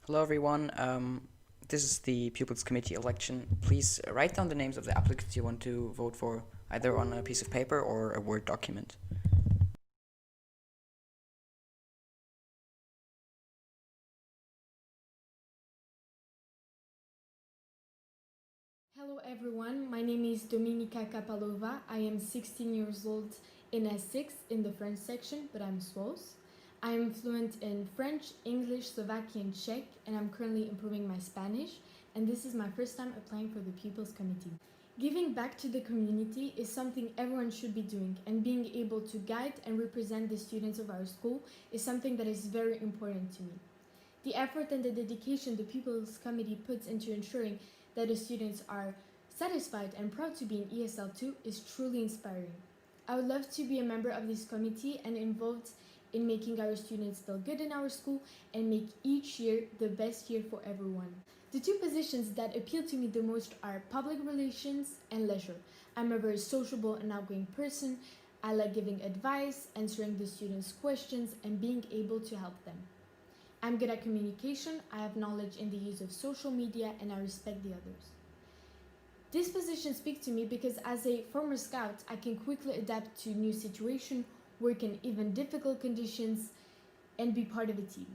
Hello everyone, this is the Pupils Committee election. Please write down the names of the applicants you want to vote for, either on a piece of paper or a Word document. Hello everyone, my name is Dominika Kapalova. I am 16 years old in S6 in the French section, but I'm Swose. I am fluent in French, English, Slovakian, Czech, and I'm currently improving my Spanish, and this is my first time applying for the Pupils Committee. Giving back to the community is something everyone should be doing, and being able to guide and represent the students of our school is something that is very important to me. The effort and the dedication the Pupils Committee puts into ensuring that the students are satisfied and proud to be in ESL2 is truly inspiring. I would love to be a member of this committee and involved in making our students feel good in our school and make each year the best year for everyone. The two positions that appeal to me the most are public relations and leisure. I'm a very sociable and outgoing person. I like giving advice, answering the students' questions, and being able to help them. I'm good at communication, I have knowledge in the use of social media, and I respect the others. This position speaks to me because as a former scout, I can quickly adapt to new situations, work in even difficult conditions, and be part of a team.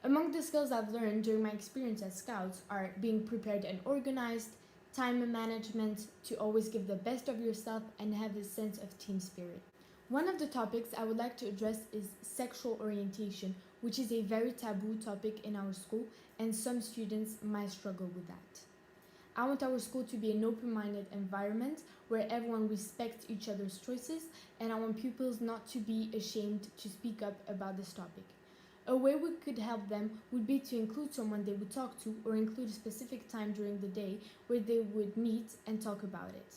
Among the skills I've learned during my experience as scouts are being prepared and organized, time management, to always give the best of yourself, and have a sense of team spirit. One of the topics I would like to address is sexual orientation, which is a very taboo topic in our school, and some students might struggle with that. I want our school to be an open-minded environment where everyone respects each other's choices, and I want pupils not to be ashamed to speak up about this topic. A way we could help them would be to include someone they would talk to, or include a specific time during the day where they would meet and talk about it.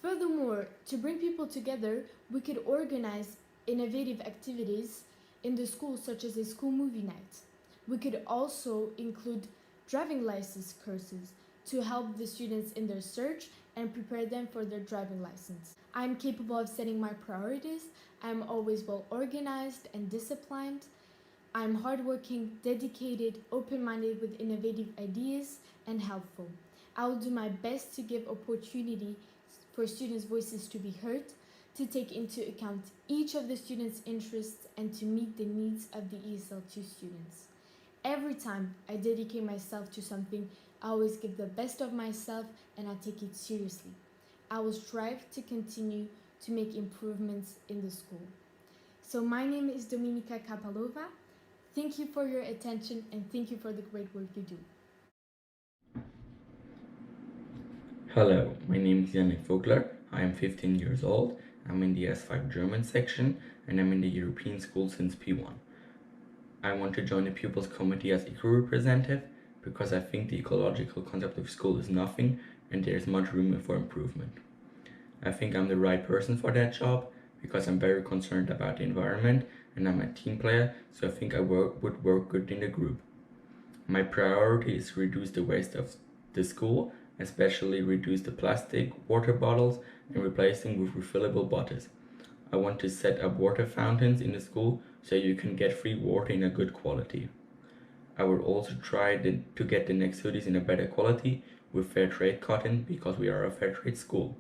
Furthermore, to bring people together, we could organize innovative activities in the school, such as a school movie night. We could also include driving license courses to help the students in their search and prepare them for their driving license. I'm capable of setting my priorities. I'm always well organized and disciplined. I'm hardworking, dedicated, open-minded with innovative ideas, and helpful. I will do my best to give opportunity for students' voices to be heard, to take into account each of the students' interests, and to meet the needs of the ESL2 students. Every time I dedicate myself to something, I always give the best of myself, and I take it seriously. I will strive to continue to make improvements in the school. So my name is Dominika Kapalova. Thank you for your attention, and thank you for the great work you do. Hello, my name is Yannick Vogler. I am 15 years old. I'm in the S5 German section, and I'm in the European school since P1. I want to join the Pupils Committee as eco representative because I think the ecological concept of school is nothing and there's much room for improvement. I think I'm the right person for that job because I'm very concerned about the environment and I'm a team player, so I think I would work good in the group. My priority is to reduce the waste of the school, especially reduce the plastic water bottles and replace them with refillable bottles. I want to set up water fountains in the school so you can get free water in a good quality. I will also try to get the next hoodies in a better quality with fair trade cotton because we are a fair trade school.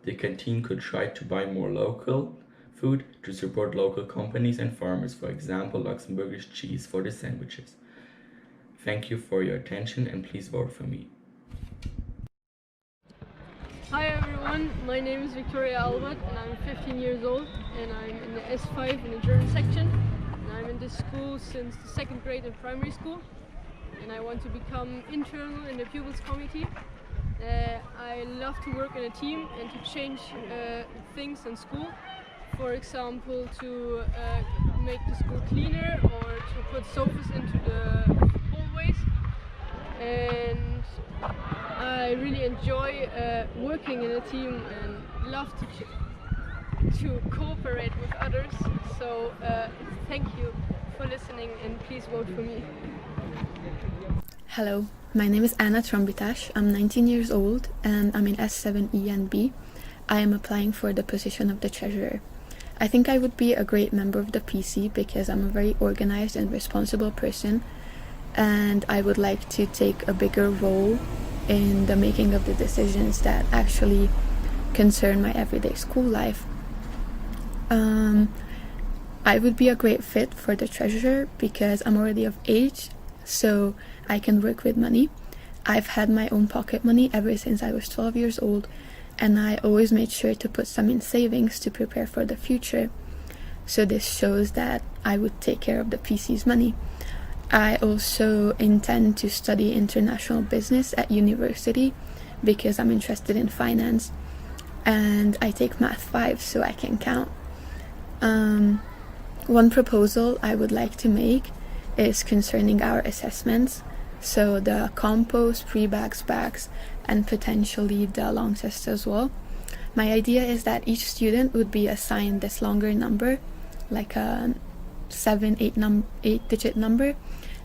The canteen could try to buy more local food to support local companies and farmers, for example Luxembourgish cheese for the sandwiches. Thank you for your attention and please vote for me. Hi everyone, my name is Victoria Albert and I'm 15 years old and I'm in the S5 in the German section, and I'm in this school since the second grade in primary school, and I want to become internal in the Pupils Committee. I love to work in a team and to change things in school, for example to make the school cleaner or to put sofas into the hallways, and I really enjoy working in a team and love to cooperate with others. So thank you for listening and please vote for me. Hello, my name is Anna Trombitash. I'm 19 years old and I'm in S7E and B. I am applying for the position of the treasurer. I think I would be a great member of the PC because I'm a very organized and responsible person. and I would like to take a bigger role in the making of the decisions that actually concern my everyday school life. I would be a great fit for the treasurer because I'm already of age, so I can work with money. I've had my own pocket money ever since I was 12 years old, and I always made sure to put some in savings to prepare for the future. So this shows that I would take care of the PC's money. I also intend to study international business at university because I'm interested in finance, and I take Math 5 so I can count. One proposal I would like to make is concerning our assessments, so the compost, pre-bags, bags, and potentially the long test as well. My idea is that each student would be assigned this longer number, like a 8-digit number,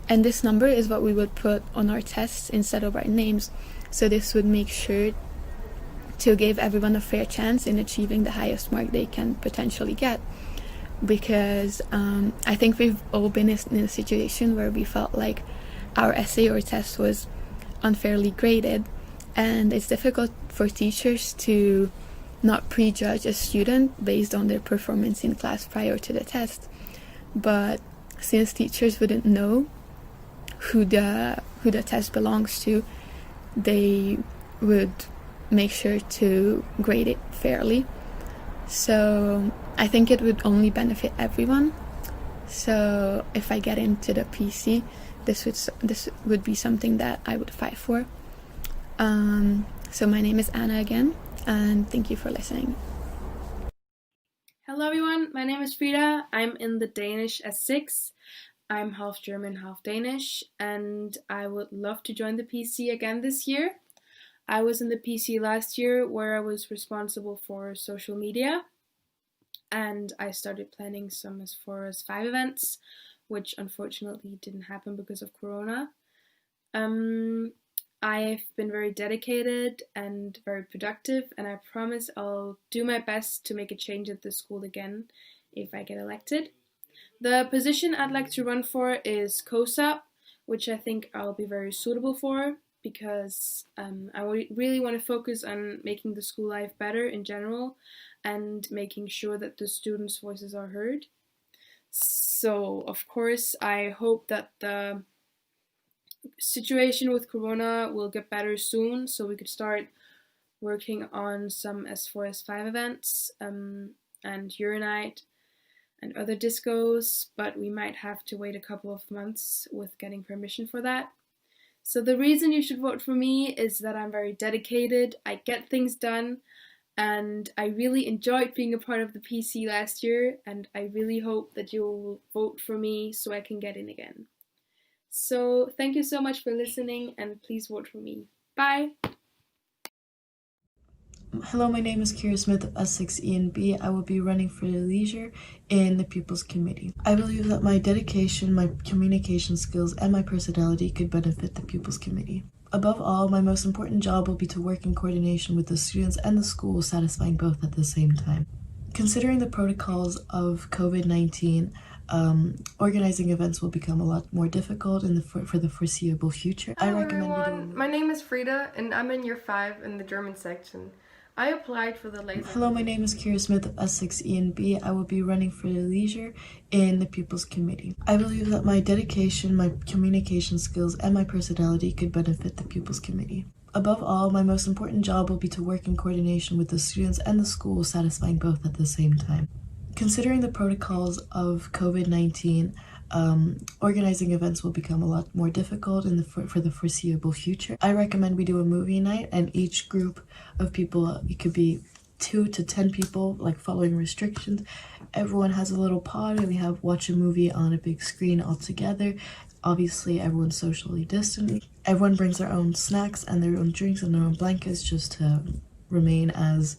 and this number is what we would put on our tests instead of our names. So this would make sure to give everyone a fair chance in achieving the highest mark they can potentially get, because I think we've all been in a situation where we felt like our essay or test was unfairly graded, and it's difficult for teachers to not prejudge a student based on their performance in class prior to the test. But since teachers wouldn't know who the test belongs to, they would make sure to grade it fairly. So I think it would only benefit everyone. So if I get into the PC, this would be something that I would fight for. So my name is Anna again, and thank you for listening. Hello everyone, my name is Frida. I'm in the Danish S6. I'm half German, half Danish, and I would love to join the PC again this year. I was in the PC last year where I was responsible for social media, and I started planning some S4S5 events, which unfortunately didn't happen because of Corona. I've been very dedicated and very productive, and I promise I'll do my best to make a change at the school again if I get elected. The position I'd like to run for is COSA, which I think I'll be very suitable for, because I really want to focus on making the school life better in general and making sure that the students' voices are heard. So, of course, I hope that the situation with Corona will get better soon, so we could start working on some S4S5 events and Urinite and other discos, but we might have to wait a couple of months with getting permission for that. So the reason you should vote for me is that I'm very dedicated, I get things done, and I really enjoyed being a part of the PC last year, and I really hope that you will vote for me so I can get in again. So thank you so much for listening, and please vote for me. Bye! Hello, my name is Kira Smith of S6E and B. I will be running for leisure in the Pupils Committee. I believe that my dedication, my communication skills, and my personality could benefit the Pupils Committee. Above all, my most important job will be to work in coordination with the students and the school, satisfying both at the same time. Considering the protocols of COVID-19, organizing events will become a lot more difficult for the foreseeable future. Hello everyone, my name is Frida and I'm in year 5 in the German section. I applied for the laser. Hello, my name is Kira Smith of S6E and B. I will be running for leisure in the Pupils Committee. I believe that my dedication, my communication skills, and my personality could benefit the Pupils Committee. Above all, my most important job will be to work in coordination with the students and the school, satisfying both at the same time. Considering the protocols of COVID-19, organizing events will become a lot more difficult for the foreseeable future. I recommend we do a movie night, and each group of people, it could be 2 to 10 people, like following restrictions. Everyone has a little pod, and we watch a movie on a big screen all together. Obviously, everyone's socially distant. Everyone brings their own snacks and their own drinks and their own blankets just to remain as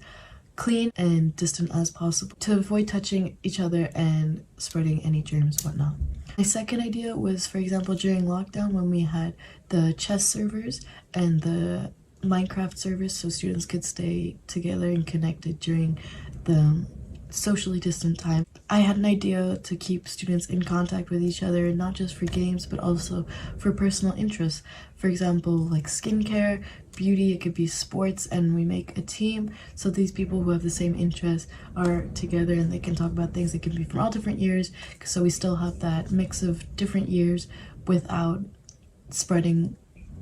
clean and distant as possible to avoid touching each other and spreading any germs, whatnot. My second idea was, for example, during lockdown when we had the chess servers and the Minecraft servers, so students could stay together and connected during the socially distant time. I had an idea to keep students in contact with each other, not just for games, but also for personal interests. For example, like skincare, beauty, it could be sports, and we make a team. So these people who have the same interests are together and they can talk about things that can be from all different years. So we still have that mix of different years without spreading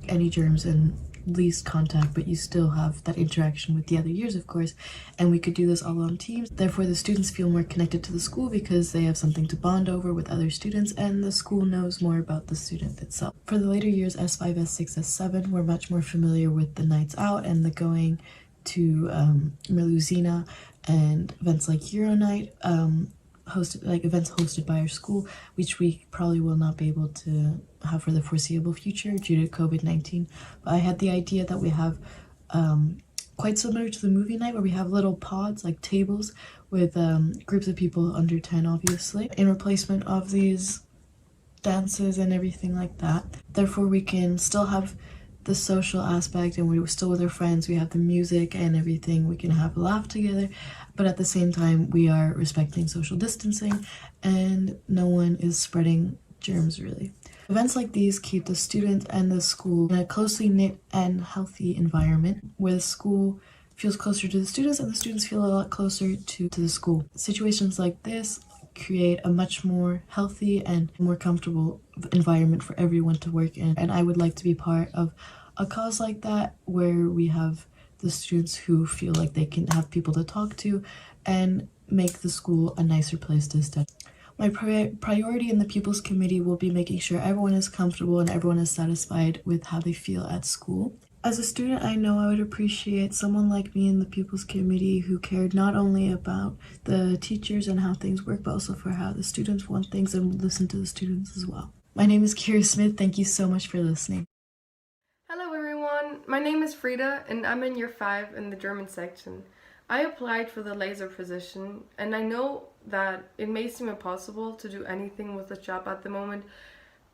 any germs and least contact, but you still have that interaction with the other years, of course, and we could do this all on teams. Therefore, the students feel more connected to the school because they have something to bond over with other students, and the school knows more about the student itself. For the later years, S5, S6, S7, we're much more familiar with the nights out and the going to Merluzina and events like Euronight, events hosted by our school, which we probably will not be able to have for the foreseeable future due to COVID-19. But I had the idea that we have quite similar to the movie night, where we have little pods, like tables, with groups of people under 10, obviously, in replacement of these dances and everything like that. Therefore, we can still have the social aspect, and we're still with our friends, we have the music and everything, we can have a laugh together, but at the same time we are respecting social distancing and no one is spreading germs, really. Events like these keep the student and the school in a closely knit and healthy environment where the school feels closer to the students and the students feel a lot closer to the school. Situations like this create a much more healthy and more comfortable environment for everyone to work in, and I would like to be part of a cause like that where we have the students who feel like they can have people to talk to and make the school a nicer place to study. My priority in the Pupils Committee will be making sure everyone is comfortable and everyone is satisfied with how they feel at school. As a student, I know I would appreciate someone like me in the Pupils Committee who cared not only about the teachers and how things work, but also for how the students want things and would listen to the students as well. My name is Kira Smith. Thank you so much for listening. Hello everyone, my name is Frida and I'm in year 5 in the German section. I applied for the laser position and I know that it may seem impossible to do anything with the job at the moment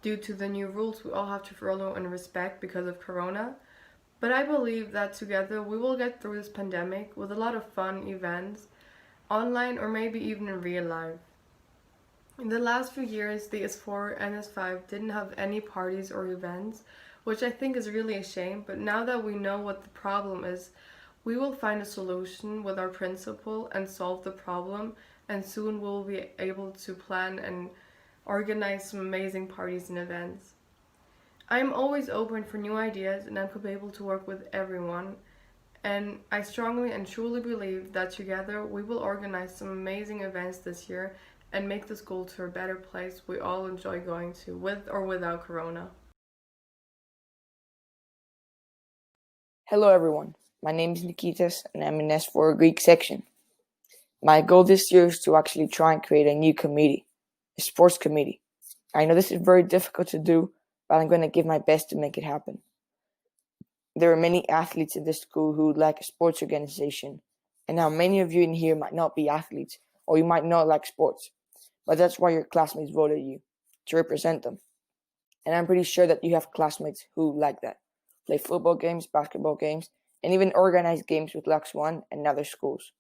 due to the new rules we all have to follow and respect because of Corona. But I believe that together we will get through this pandemic with a lot of fun events, online or maybe even in real life. In the last few years, the S4 and S5 didn't have any parties or events, which I think is really a shame, but now that we know what the problem is, we will find a solution with our principal and solve the problem, and soon we'll be able to plan and organize some amazing parties and events. I am always open for new ideas and I'm able to work with everyone, and I strongly and truly believe that together we will organize some amazing events this year and make the school to a better place we all enjoy going to, with or without Corona. Hello everyone, my name is Nikitas and I'm in S4 Greek section. My goal this year is to actually try and create a new committee, a sports committee. I know this is very difficult to do, but I'm going to give my best to make it happen. There are many athletes in this school who would like a sports organization, and now many of you in here might not be athletes or you might not like sports, but that's why your classmates voted you, to represent them. And I'm pretty sure that you have classmates who like that. Play football games, basketball games, and even organize games with Lux One and other schools.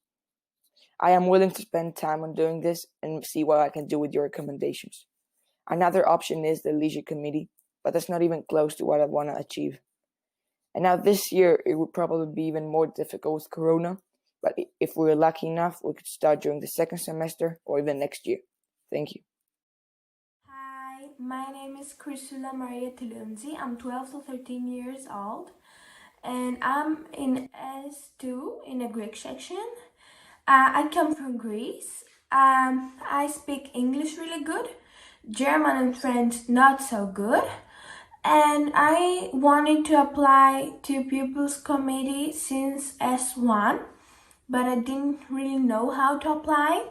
I am willing to spend time on doing this and see what I can do with your recommendations. Another option is the leisure committee, but that's not even close to what I want to achieve. And now this year, it would probably be even more difficult with Corona, but if we're lucky enough, we could start during the second semester or even next year. Thank you. Hi, my name is Crisula Maria Tulunzi. I'm 12 to 13 years old and I'm in S2 in the Greek section. I come from Greece. I speak English really good, German and French not so good, and I wanted to apply to Pupils Committee since S1, but I didn't really know how to apply.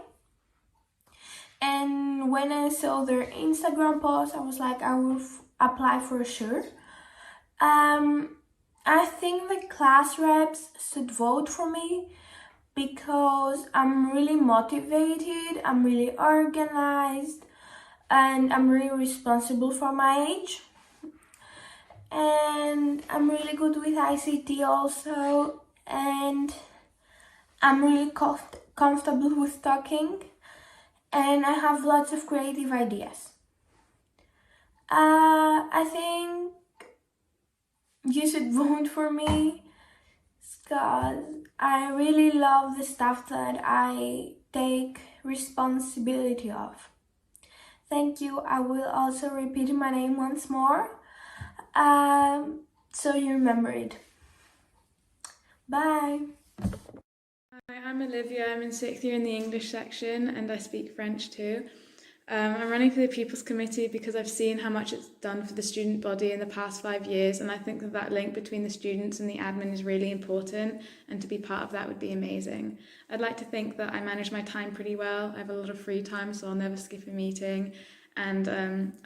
And when I saw their Instagram post, I was like, I will apply for sure. I think the class reps should vote for me because I'm really motivated, I'm really organized, and I'm really responsible for my age. And I'm really good with ICT also, and I'm really comfortable with talking, and I have lots of creative ideas. I think you should vote for me because I really love the stuff that I take responsibility of. Thank you. I will also repeat my name once more, so you remember it. Bye. Hi, I'm Olivia. I'm in 6th year in the English section and I speak French too. I'm running for the Pupils Committee because I've seen how much it's done for the student body in the past 5 years, and I think that link between the students and the admin is really important, and to be part of that would be amazing. I'd like to think that I manage my time pretty well. I have a lot of free time, so I'll never skip a meeting, and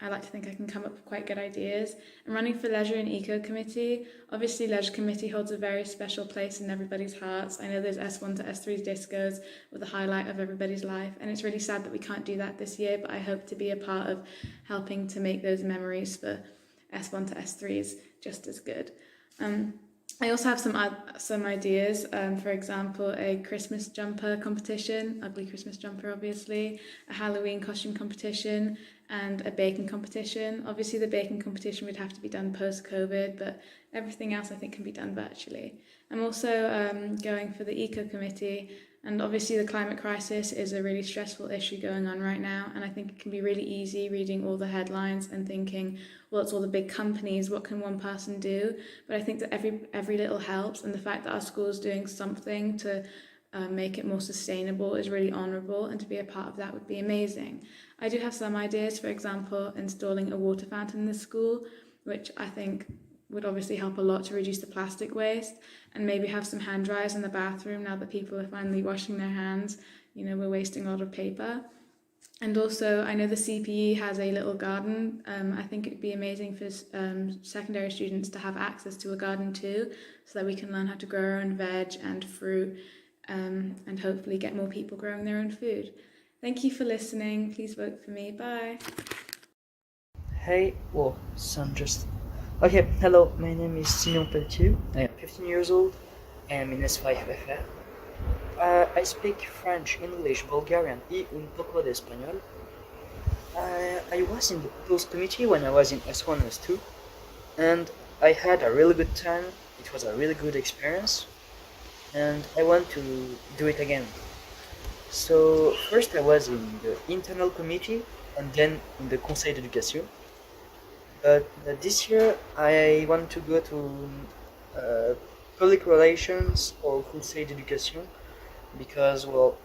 I like to think I can come up with quite good ideas. I'm running for Leisure and Eco Committee. Obviously, Leisure Committee holds a very special place in everybody's hearts. I know there's S1 to S3 discos with the highlight of everybody's life, and it's really sad that we can't do that this year, but I hope to be a part of helping to make those memories for S1 to S3s just as good. I also have some ideas, for example, a Christmas jumper competition, ugly Christmas jumper obviously, a Halloween costume competition, and a baking competition. Obviously the baking competition would have to be done post-COVID, but everything else I think can be done virtually. I'm also going for the Eco Committee, and obviously the climate crisis is a really stressful issue going on right now, and I think it can be really easy reading all the headlines and thinking, well, it's all the big companies, what can one person do? But I think that every little helps, and the fact that our school is doing something to make it more sustainable is really honourable, and to be a part of that would be amazing. I do have some ideas, for example, installing a water fountain in the school, which I think would obviously help a lot to reduce the plastic waste, and maybe have some hand dryers in the bathroom now that people are finally washing their hands. You know, we're wasting a lot of paper. And also, I know the CPE has a little garden. I think it'd be amazing for secondary students to have access to a garden too, so that we can learn how to grow our own veg and fruit, and hopefully get more people growing their own food. Thank you for listening. Please vote for me. Bye. Hey, whoa, son, just... Okay, hello, my name is Simon Pelletier. I am 15 years old. I am in S5FF. I speak French, English, Bulgarian y un poco de español. I was in the Pupils Committee when I was in S1 and S2, and I had a really good time. It was a really good experience, and I want to do it again. So first I was in the internal committee and then in the Conseil d'Éducation. But this year I want to go to public relations or Conseil d'Éducation because, well,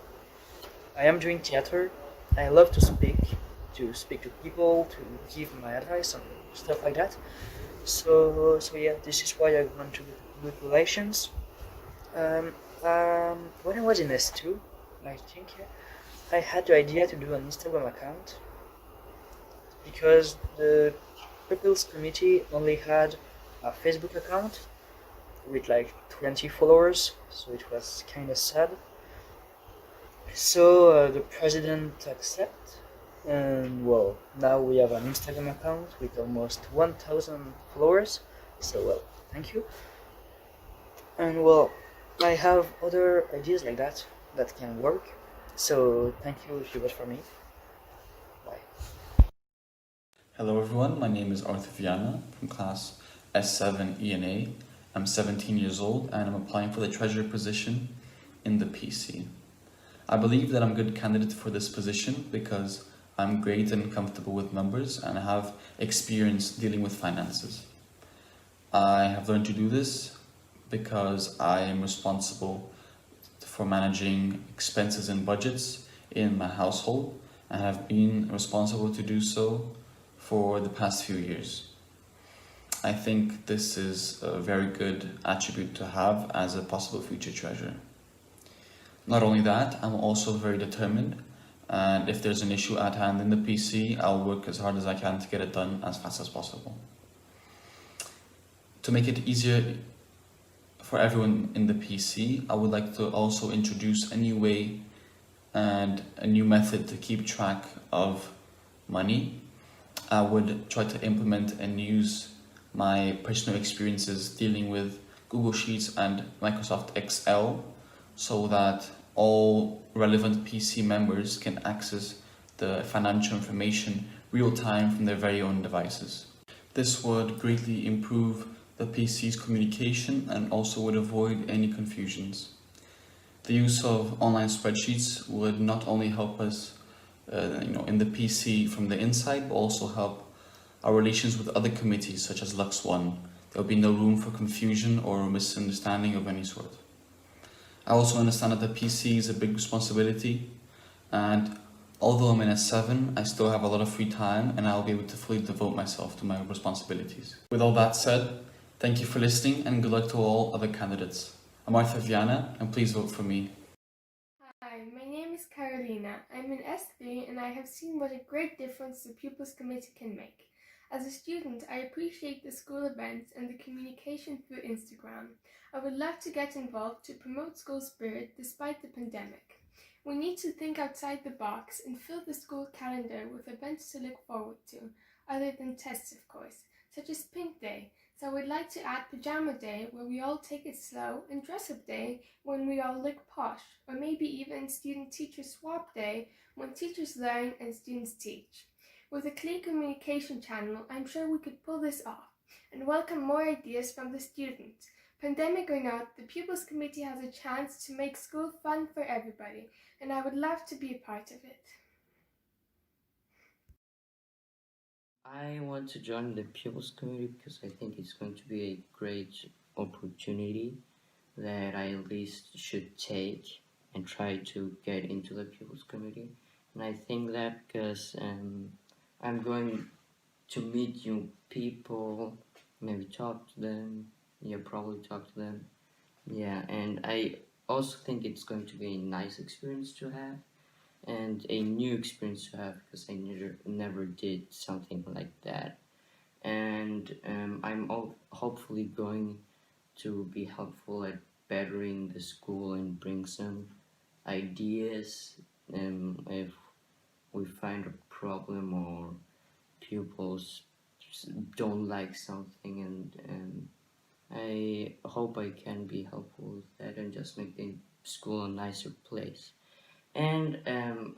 I am doing theater. I love to speak to people, to give my advice and stuff like that. So yeah, this is why I want to do public relations. When I was in S2, I think, I had the idea to do an Instagram account because the Pupils Committee only had a Facebook account with like 20 followers, so it was kind of sad. So the president accepted, and well, now we have an Instagram account with almost 1,000 followers, so well, thank you. And well, I have other ideas like that can work, so thank you if you vote for me. Bye. Hello everyone, my name is Arthur Viana from class S7 ENA. I'm 17 years old and I'm applying for the treasurer position in the PC. I believe that I'm a good candidate for this position because I'm great and comfortable with numbers and I have experience dealing with finances. I have learned to do this because I am responsible for managing expenses and budgets in my household and have been responsible to do so for the past few years. I think this is a very good attribute to have as a possible future treasurer. Not only that, I'm also very determined, and if there's an issue at hand in the PC, I'll work as hard as I can to get it done as fast as possible. To make it easier for everyone in the PC, I would like to also introduce a new way and a new method to keep track of money. I would try to implement and use my personal experiences dealing with Google Sheets and Microsoft Excel so that all relevant PC members can access the financial information real time from their very own devices. This would greatly improve the PC's communication and also would avoid any confusions. The use of online spreadsheets would not only help us in the PC from the inside, but also help our relations with other committees such as Lux One. There will be no room for confusion or misunderstanding of any sort. I also understand that the PC is a big responsibility, and although I'm in S7, I still have a lot of free time and I'll be able to fully devote myself to my responsibilities. With all that said, thank you for listening and good luck to all other candidates. I'm Arthur Viana and please vote for me. Hi, my name is Carolina. I'm in S3 and I have seen what a great difference the Pupils Committee can make. As a student, I appreciate the school events and the communication through Instagram. I would love to get involved to promote school spirit despite the pandemic. We need to think outside the box and fill the school calendar with events to look forward to, other than tests of course, such as Pink Day. So I would like to add Pajama Day, where we all take it slow, and Dress Up Day, when we all look posh, or maybe even Student-Teacher Swap Day, when teachers learn and students teach. With a clear communication channel, I'm sure we could pull this off, and welcome more ideas from the students. Pandemic or not, the Pupils Committee has a chance to make school fun for everybody, and I would love to be a part of it. I want to join the Pupils Committee because I think it's going to be a great opportunity that I at least should take and try to get into the Pupils Committee. And I think that because I'm going to meet new people, maybe talk to them, probably talk to them. Yeah, and I also think it's going to be a nice experience to have and a new experience to have because I never did something like that. And I'm hopefully going to be helpful at bettering the school and bring some ideas if we find a problem or pupils don't like something, and I hope I can be helpful with that and just make the school a nicer place. And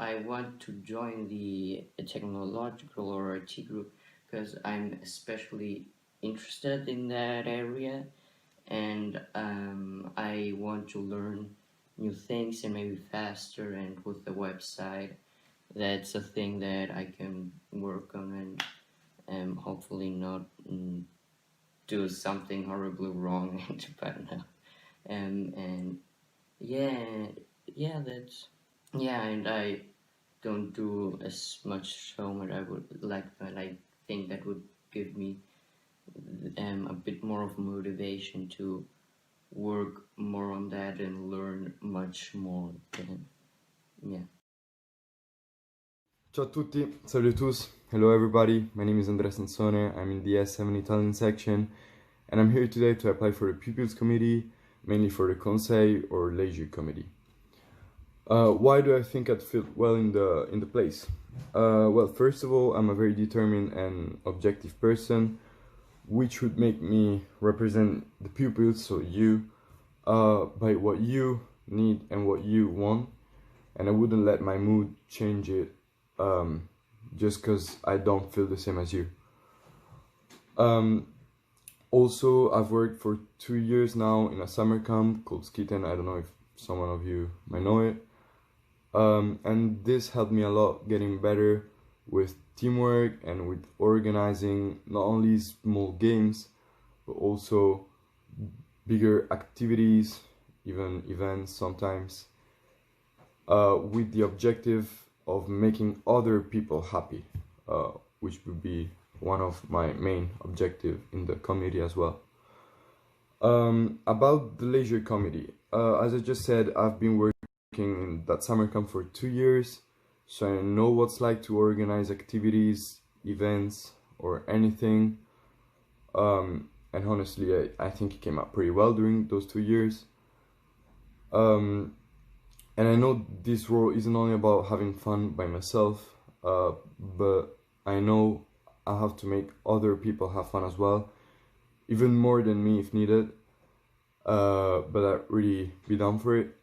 I want to join the technological or IT group because I'm especially interested in that area, and I want to learn new things and maybe faster, and with the website that's a thing that I can work on and hopefully not do something horribly wrong but no. And and I don't do as much homework I would like, but I think that would give me a bit more of motivation to work more on that and learn much more. Ciao a tutti, salut à tous. Hello everybody, my name is Andrea Sansone, I'm in the S7 Italian section, and I'm here today to apply for the Pupils Committee, mainly for the Conseil or Leisure Committee. Why do I think I'd fit well in the place? Well, first of all, I'm a very determined and objective person, which would make me represent the pupils, so you, by what you need and what you want, and I wouldn't let my mood change it just because I don't feel the same as you. Also, I've worked for 2 years now in a summer camp called Skiten. I don't know if someone of you might know it. And this helped me a lot getting better with teamwork and with organizing not only small games, but also bigger activities, even events sometimes, with the objective of making other people happy, which would be one of my main objectives in the committee as well. About the Leisure Committee, as I just said, I've been working in that summer camp for 2 years, so I know what's like to organize activities, events, or anything. And honestly, I think it came out pretty well during those 2 years. And I know this role isn't only about having fun by myself, but I know I have to make other people have fun as well, even more than me if needed. But I'd really be down for it.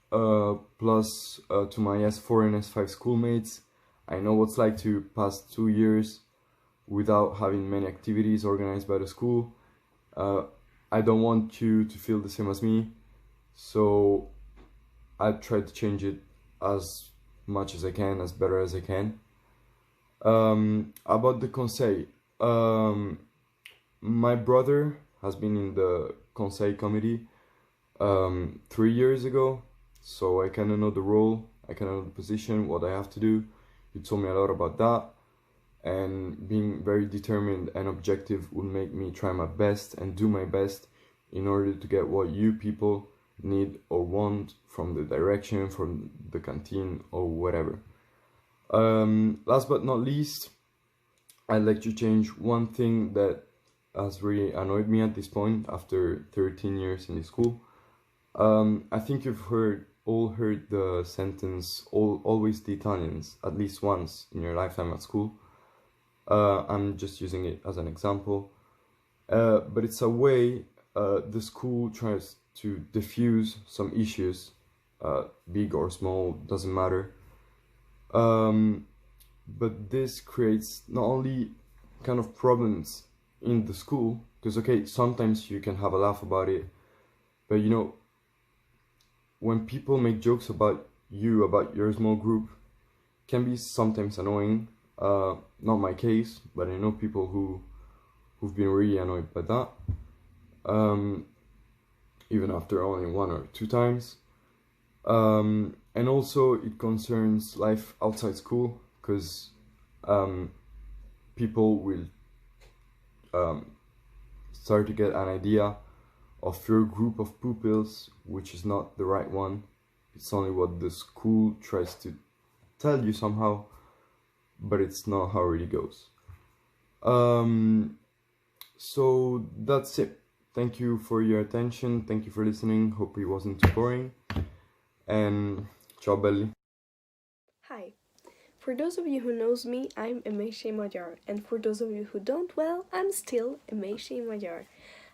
plus to my S4 and S5 schoolmates. I know what's like to pass 2 years without having many activities organized by the school. I don't want you to feel the same as me, so I try to change it as much as I can, as better as I can. About the conseil, my brother has been in the conseil committee 3 years ago, so I kind of know the role, I kind of know the position, what I have to do. He told me a lot about that, and being very determined and objective would make me try my best and do my best in order to get what you people need or want from the direction, from the canteen or whatever. Last but not least, I'd like to change one thing that has really annoyed me at this point after 13 years in the school. I think you've all heard the sentence, always the Italians, at least once in your lifetime at school. I'm just using it as an example. But it's a way the school tries to diffuse some issues, big or small, doesn't matter. But this creates not only kind of problems in the school, because okay, sometimes you can have a laugh about it, but you know, when people make jokes about you, about your small group, can be sometimes annoying. Not my case, but I know people who've been really annoyed by that, even after only 1 or 2 times. And also it concerns life outside school, because people will start to get an idea of your group of pupils, which is not the right one. It's only what the school tries to tell you somehow, but it's not how it really goes. So that's it. Thank you for your attention. Thank you for listening. Hope it wasn't too boring. And ciao belli. Hi. For those of you who knows me, I'm Emeshe Magyar, and for those of you who don't, well, I'm still Emeshe Magyar.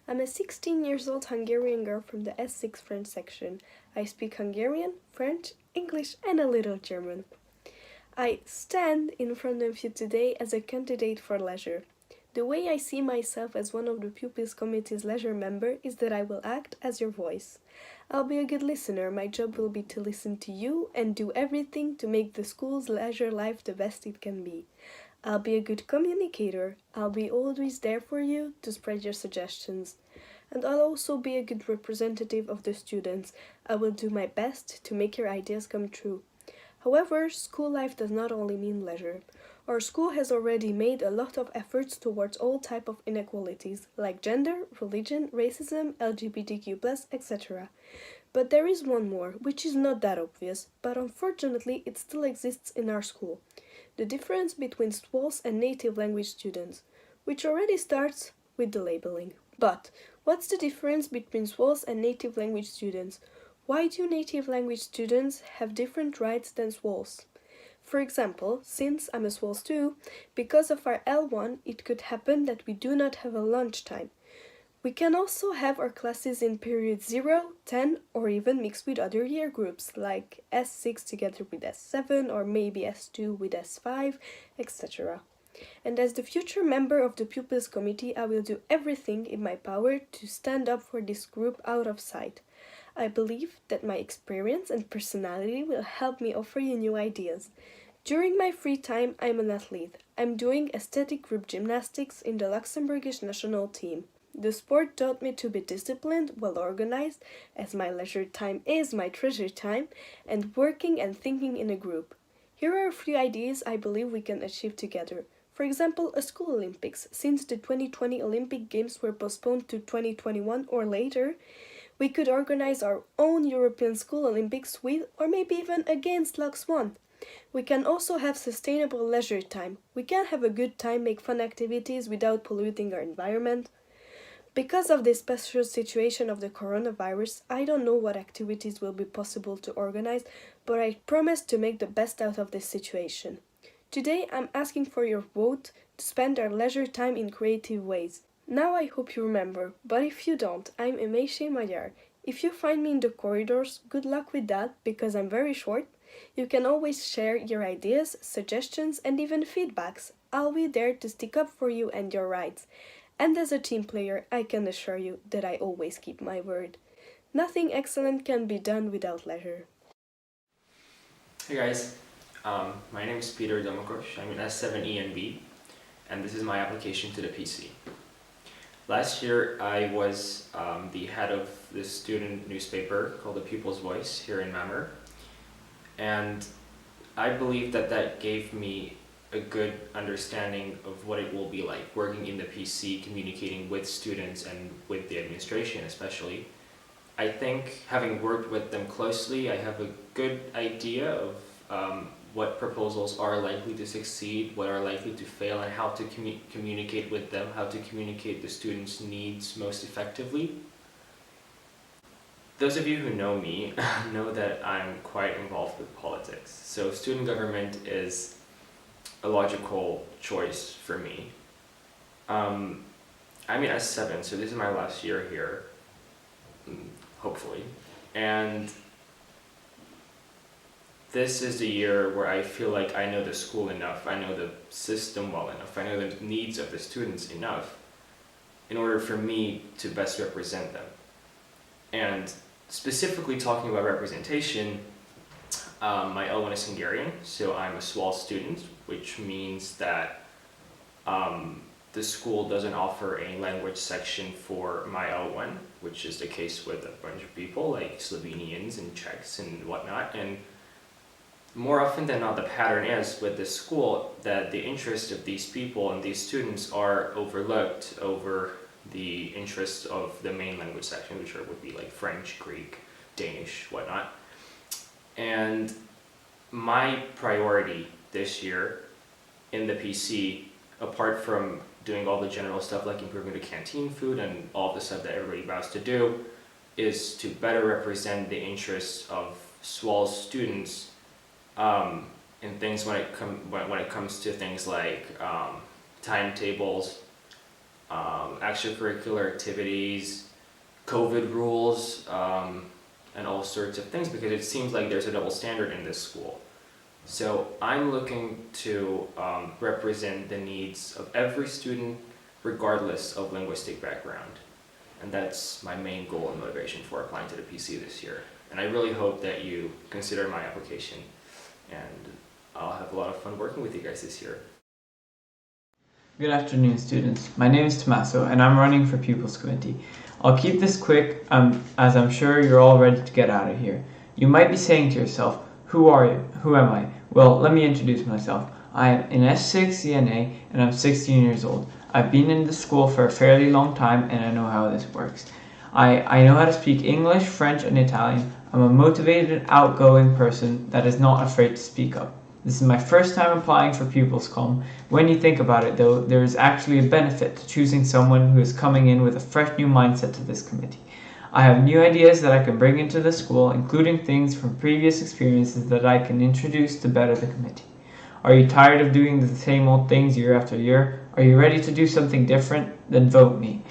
I'm a 16 years old Hungarian girl from the S6 French section. I speak Hungarian, French, English, and a little German. I stand in front of you today as a candidate for leisure. The way I see myself as one of the Pupils Committee's leisure member is that I will act as your voice. I'll be a good listener. My job will be to listen to you and do everything to make the school's leisure life the best it can be. I'll be a good communicator. I'll be always there for you to spread your suggestions. And I'll also be a good representative of the students. I will do my best to make your ideas come true. However, school life does not only mean leisure. Our school has already made a lot of efforts towards all types of inequalities, like gender, religion, racism, LGBTQ+, etc. But there is one more, which is not that obvious, but unfortunately it still exists in our school. The difference between SWALs and native language students, which already starts with the labeling. But what's the difference between SWALs and native language students? Why do native language students have different rights than SWALs? For example, since I'm a SWALs too, because of our L1, it could happen that we do not have a lunchtime. We can also have our classes in period 0, 10, or even mixed with other year groups, like S6 together with S7, or maybe S2 with S5, etc. And as the future member of the Pupils Committee, I will do everything in my power to stand up for this group out of sight. I believe that my experience and personality will help me offer you new ideas. During my free time, I'm an athlete. I'm doing aesthetic group gymnastics in the Luxembourgish national team. The sport taught me to be disciplined, well organized, as my leisure time is my treasure time, and working and thinking in a group. Here are a few ideas I believe we can achieve together. For example, a school Olympics. Since the 2020 Olympic Games were postponed to 2021 or later, we could organize our own European School Olympics with, or maybe even against Lux 1. We can also have sustainable leisure time. We can have a good time, make fun activities without polluting our environment. Because of the special situation of the coronavirus, I don't know what activities will be possible to organize, but I promise to make the best out of this situation. Today I'm asking for your vote to spend our leisure time in creative ways. Now I hope you remember, but if you don't, I'm Emeshe Magyar. If you find me in the corridors, good luck with that because I'm very short. You can always share your ideas, suggestions, and even feedbacks. I'll be there to stick up for you and your rights. And as a team player, I can assure you that I always keep my word. Nothing excellent can be done without leisure. Hey guys, my name is Peter Domakosh. I'm in S7 E and B, and this is my application to the PC. Last year, I was the head of this student newspaper called the Pupil's Voice here in Mamre, and I believe that that gave me a good understanding of what it will be like working in the PC, communicating with students and with the administration especially. I think having worked with them closely, I have a good idea of what proposals are likely to succeed, what are likely to fail, and how to communicate with them, how to communicate the students' needs most effectively. Those of you who know me know that I'm quite involved with politics, so student government is a logical choice for me. I'm in S7, so this is my last year here, hopefully, and this is the year where I feel like I know the school enough, I know the system well enough, I know the needs of the students enough in order for me to best represent them. And specifically talking about representation, my L1 is Hungarian, so I'm a SWAL student, which means that the school doesn't offer a language section for my L1, which is the case with a bunch of people like Slovenians and Czechs and whatnot. And more often than not, the pattern is with this school that the interests of these people and these students are overlooked over the interests of the main language section, which would be like French, Greek, Danish, whatnot. And my priority this year in the PC, apart from doing all the general stuff like improving the canteen food and all the stuff that everybody vows to do, is to better represent the interests of SWAL students in things when it comes to things like timetables, extracurricular activities, COVID rules, and all sorts of things, because it seems like there's a double standard in this school. So I'm looking to represent the needs of every student regardless of linguistic background. And that's my main goal and motivation for applying to the PC this year. And I really hope that you consider my application, and I'll have a lot of fun working with you guys this year. Good afternoon, students. My name is Tommaso, and I'm running for Pupils Committee. I'll keep this quick, as I'm sure you're all ready to get out of here. You might be saying to yourself, who are you? Who am I? Well, let me introduce myself. I am in S6 CNA, and I'm 16 years old. I've been in the school for a fairly long time, and I know how this works. I know how to speak English, French, and Italian. I'm a motivated, outgoing person that is not afraid to speak up. This is my first time applying for PupilsCom. When you think about it though, there is actually a benefit to choosing someone who is coming in with a fresh new mindset to this committee. I have new ideas that I can bring into the school, including things from previous experiences that I can introduce to better the committee. Are you tired of doing the same old things year after year? Are you ready to do something different? Then vote me.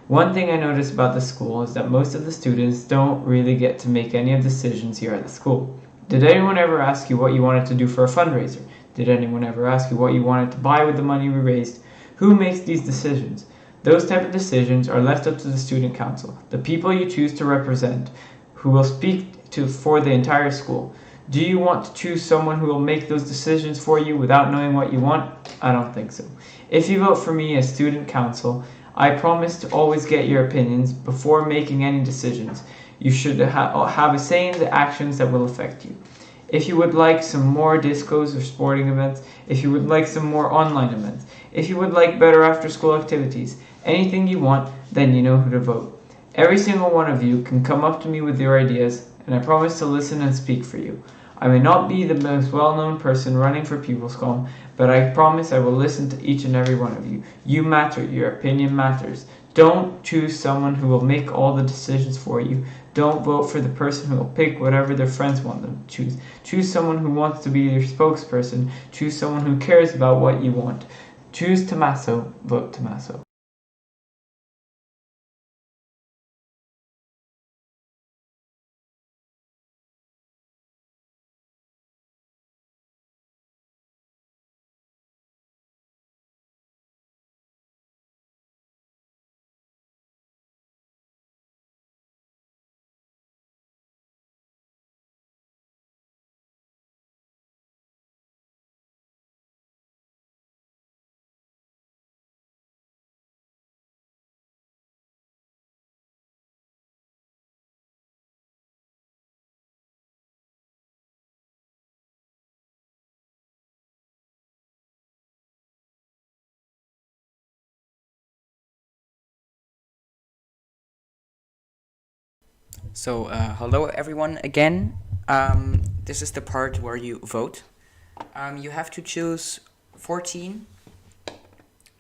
One thing I notice about the school is that most of the students don't really get to make any of the decisions here at the school. Did anyone ever ask you what you wanted to do for a fundraiser? Did anyone ever ask you what you wanted to buy with the money we raised? Who makes these decisions? Those type of decisions are left up to the student council, the people you choose to represent, who will speak to for the entire school. Do you want to choose someone who will make those decisions for you without knowing what you want? I don't think so. If you vote for me as student council, I promise to always get your opinions before making any decisions. You should have a say in the actions that will affect you. If you would like some more discos or sporting events, if you would like some more online events, if you would like better after-school activities, anything you want, then you know who to vote. Every single one of you can come up to me with your ideas, and I promise to listen and speak for you. I may not be the most well-known person running for PupilsCom, but I promise I will listen to each and every one of you. You matter, your opinion matters. Don't choose someone who will make all the decisions for you. Don't vote for the person who will pick whatever their friends want them to choose. Choose someone who wants to be your spokesperson. Choose someone who cares about what you want. Choose Tommaso, vote Tommaso. So, hello everyone again. This is the part where you vote. You have to choose 14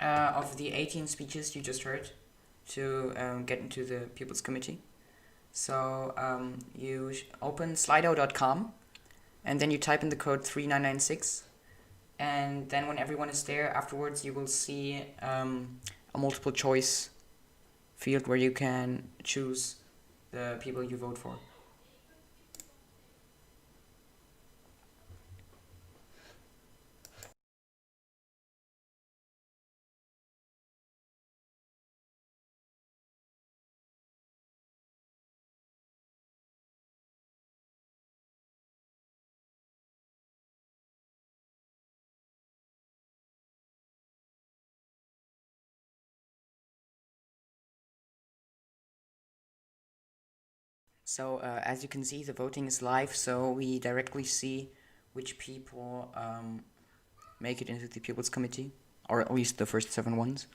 of the 18 speeches you just heard to get into the Pupils Committee. So, you open slido.com and then you type in the code 3996. And then when everyone is there, afterwards you will see a multiple choice field where you can choose the people you vote for. So as you can see, the voting is live, so we directly see which people make it into the Pupils Committee, or at least the first 7 ones.